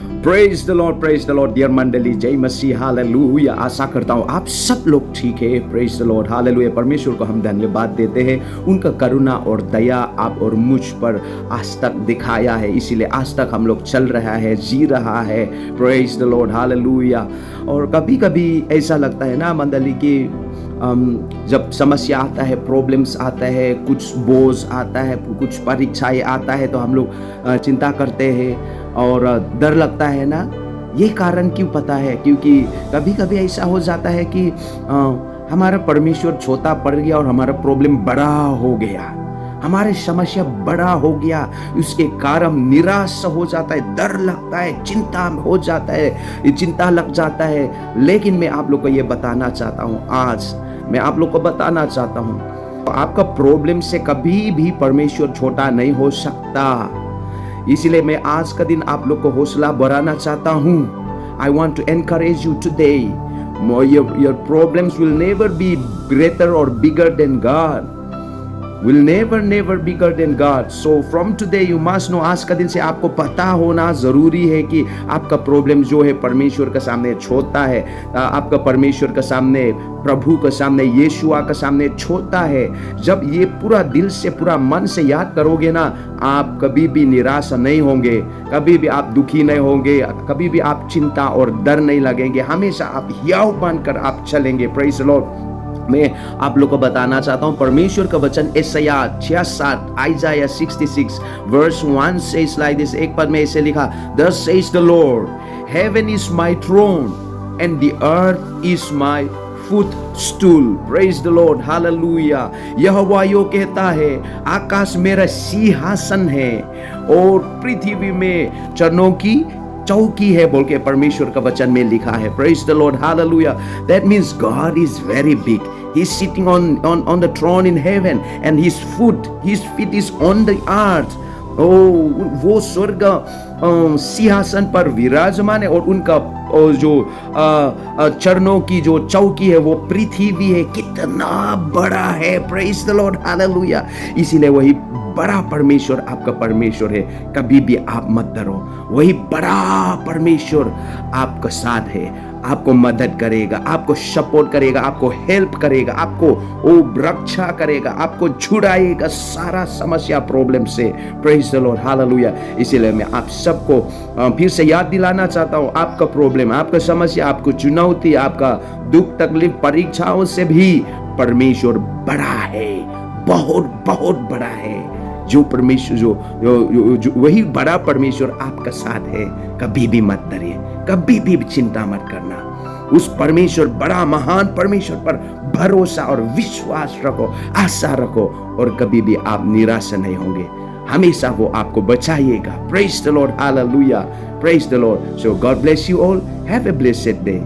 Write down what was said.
Praise the Lord dear मंडली, जय मसीह, hallelujah. आशा करता हूँ आप सब लोग ठीक है। Praise the Lord, hallelujah. परमेश्वर को हम धन्यवाद देते हैं, उनका करुणा और दया आप और मुझ पर आज तक दिखाया है, इसीलिए आज तक हम लोग चल रहा है, जी रहा है। Praise the Lord, hallelujah. और कभी कभी ऐसा लगता है ना मंडली की जब समस्या आता है, प्रॉब्लम्स आता है, कुछ बोझ आता है, कुछ परीक्षाएं आता है, तो हम लोग चिंता करते हैं और डर लगता है ना। ये कारण क्यों पता है? क्योंकि कभी कभी ऐसा हो जाता है कि हमारा परमेश्वर छोटा पड़ गया और हमारा प्रॉब्लम बड़ा हो गया, हमारे समस्या बड़ा हो गया। उसके कारण निराश हो जाता है, डर लगता है, चिंता हो जाता है, चिंता लग जाता है। लेकिन मैं आप लोग को ये बताना चाहता हूँ, आज मैं आप लोग को बताना चाहता हूँ, आपका प्रॉब्लम से कभी भी परमेश्वर छोटा नहीं हो सकता। इसलिए मैं आज का दिन आप लोग को हौसला बढ़ाना चाहता हूँ। I want to encourage you today. Your problems will never be greater और bigger than God, will never bigger than God. So from today you must know, आज का दिन से आपको पता होना जरूरी है कि आपका प्रॉब्लम जो है परमेश्वर के सामने छोटा है। आपका परमेश्वर के सामने, प्रभु के सामने, यीशुआ के सामने छोटा है। जब ये पूरा दिल से, पूरा मन से याद करोगे ना, आप कभी भी निराश नहीं होंगे, कभी भी आप दुखी नहीं होंगे, कभी भी आप चिंता और डर नहीं लगेंगे। हमेशा आप हियाव बनकर आप चलेंगे। Praise the Lord. मैं आप लोग को बताना चाहता हूं, परमेश्वर का वचन यशाया 66, आइजाया 66 वर्स 1 says like this। एक पद में ऐसे लिखा, Thus says the Lord, heaven is my throne and the earth is my footstool। Praise the Lord, hallelujah। यहोवा यो कहता है, आकाश मेरा सिंहासन है और पृथ्वी में चरणों की चौकी है, बोल के परमेश्वर का वचन में लिखा है। Praise the Lord, hallelujah। That means God is very big. He's sitting on the throne in heaven and his feet is on the earth। वो स्वर्ग सिंहासन पर विराजमान है और उनका जो चरणों की जो चौकी है वो पृथ्वी है। कितना बड़ा है। Praise the Lord, hallelujah. इसीलिए वही बड़ा परमेश्वर आपका परमेश्वर है। कभी भी आप मत डरो, वही बड़ा परमेश्वर आपका साथ है, आपको मदद करेगा, आपको सपोर्ट करेगा, आपको हेल्प करेगा, आपको वो रक्षा करेगा, आपको छुड़ाएगा सारा समस्या, प्रॉब्लम से। Praise the Lord, hallelujah. इसीलिए मैं आप सबको फिर से याद दिलाना चाहता हूँ, आपका प्रॉब्लम, आपका समस्या, आपको चुनौती, आपका दुख तकलीफ परीक्षाओं से भी परमेश्वर बड़ा है, बहुत बहुत बड़ा है। जो परमेश्वर जो वही बड़ा परमेश्वर आपका साथ है। कभी भी मत डरिए, कभी भी चिंता मत करना। उस परमेश्वर, बड़ा महान परमेश्वर पर भरोसा और विश्वास रखो, आशा रखो और कभी भी आप निराश नहीं होंगे। हमेशा वो आपको बचाइएगा। Praise the Lord, hallelujah. Praise the Lord. So God bless you all. Have a blessed day.